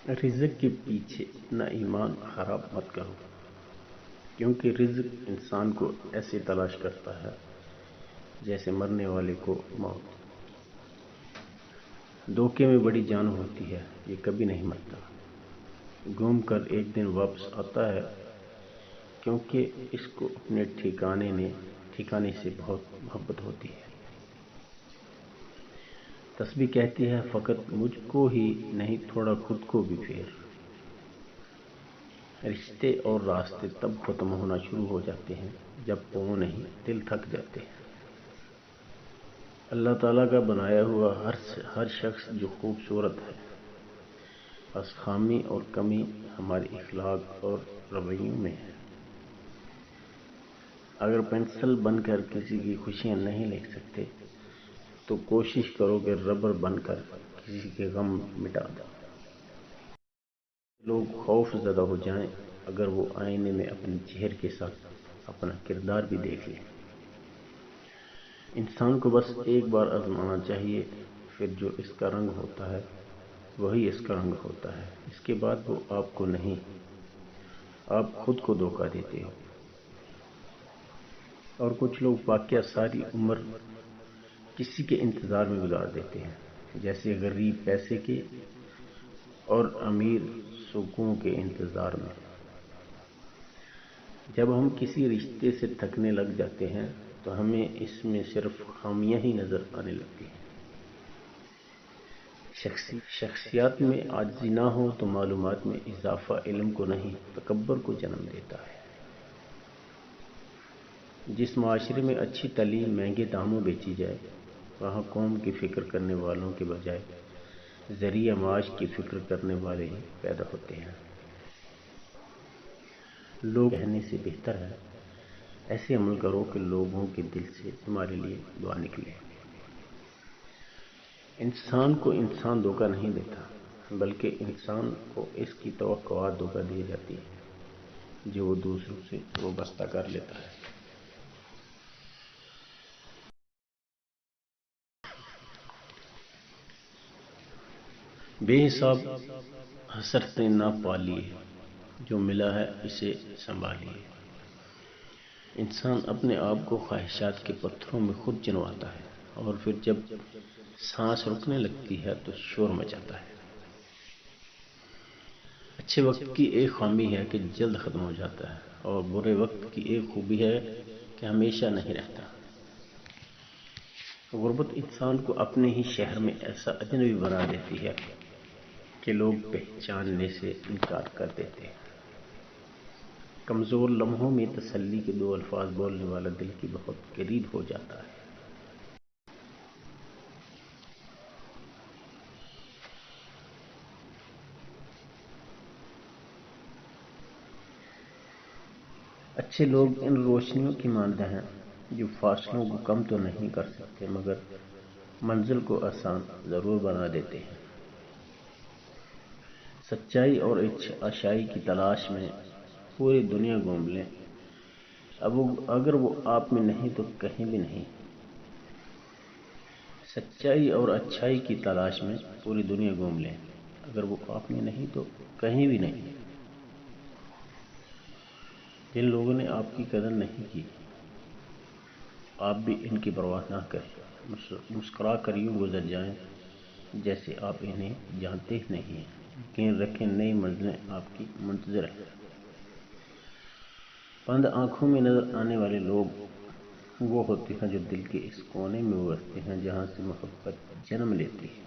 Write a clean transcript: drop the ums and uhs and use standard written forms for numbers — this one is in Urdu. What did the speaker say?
رزق کے پیچھے اپنا ایمان خراب مت کرو، کیونکہ رزق انسان کو ایسے تلاش کرتا ہے جیسے مرنے والے کو موت۔ دھوکے میں بڑی جان ہوتی ہے، یہ کبھی نہیں مرتا، گھوم کر ایک دن واپس آتا ہے، کیونکہ اس کو اپنے ٹھکانے سے بہت محبت ہوتی ہے۔ تسبیح کہتی ہے فقط مجھ کو ہی نہیں، تھوڑا خود کو بھی پھیر۔ رشتے اور راستے تب ختم ہونا شروع ہو جاتے ہیں جب پاؤں نہیں دل تھک جاتے ہیں۔ اللہ تعالیٰ کا بنایا ہوا ہر شخص جو خوبصورت ہے، بس خامی اور کمی ہمارے اخلاق اور رویوں میں ہے۔ اگر پینسل بن کر کسی کی خوشیاں نہیں لکھ سکتے تو کوشش کرو کہ ربر بن کر کسی کے غم مٹا دو۔ لوگ خوف زدہ ہو جائیں اگر وہ آئینے میں اپنے چہرے کے ساتھ اپنا کردار بھی دیکھ لیں۔ انسان کو بس ایک بار آزمانا چاہیے، پھر جو اس کا رنگ ہوتا ہے وہی اس کا رنگ ہوتا ہے، اس کے بعد وہ آپ کو نہیں، آپ خود کو دھوکہ دیتے ہو۔ اور کچھ لوگ واقعہ ساری عمر کسی کے انتظار میں گزار دیتے ہیں، جیسے غریب پیسے کے اور امیر سکون کے انتظار میں۔ جب ہم کسی رشتے سے تھکنے لگ جاتے ہیں تو ہمیں اس میں صرف خامیاں ہی نظر آنے لگتی ہیں۔ شخصیات میں عاجزی نہ ہو تو معلومات میں اضافہ علم کو نہیں، تکبر کو جنم دیتا ہے۔ جس معاشرے میں اچھی تعلیم مہنگے داموں بیچی جائے، وہاں قوم کی فکر کرنے والوں کے بجائے ذریعہ معاش کی فکر کرنے والے ہی پیدا ہوتے ہیں۔ لوگ کہنے سے بہتر ہے ایسے عمل کرو کہ لوگوں کے دل سے تمہارے لیے دعا نکلے۔ انسان کو انسان دھوکہ نہیں دیتا، بلکہ انسان کو اس کی توقعات دھوکہ دی جاتی ہے جو وہ دوسروں سے وابستہ کر لیتا ہے۔ بے حساب حسرتیں نہ پالیے، جو ملا ہے اسے سنبھالیے۔ انسان اپنے آپ کو خواہشات کے پتھروں میں خود چنواتا ہے، اور پھر جب سانس رکنے لگتی ہے تو شور مچاتا ہے۔ اچھے وقت کی ایک خامی ہے کہ جلد ختم ہو جاتا ہے، اور برے وقت کی ایک خوبی ہے کہ ہمیشہ نہیں رہتا۔ غربت انسان کو اپنے ہی شہر میں ایسا اجنبی بنا دیتی ہے کہ لوگ پہچاننے سے انکار کر دیتے ہیں۔ کمزور لمحوں میں تسلی کے دو الفاظ بولنے والا دل کے بہت قریب ہو جاتا ہے۔ اچھے لوگ ان روشنیوں کی مانند ہیں جو فاصلوں کو کم تو نہیں کر سکتے مگر منزل کو آسان ضرور بنا دیتے ہیں۔ سچائی اور اچھائی کی تلاش میں پوری دنیا گھوم لیں، اگر وہ آپ میں نہیں تو کہیں بھی نہیں۔ سچائی اور اچھائی کی تلاش میں پوری دنیا گھوم لیں، اگر وہ آپ میں نہیں تو کہیں بھی نہیں۔ جن لوگوں نے آپ کی قدر نہیں کی، آپ بھی ان کی پرواہ نہ کریں، مسکرا کر یوں گزر جائیں جیسے آپ انہیں جانتے ہی نہیں ہیں۔ یقین رکھیں نئی منزلیں آپ کی منتظر ہیں۔ بند آنکھوں میں نظر آنے والے لوگ وہ ہوتے ہیں جو دل کے اس کونے میں بستے ہیں جہاں سے محبت جنم لیتی ہے۔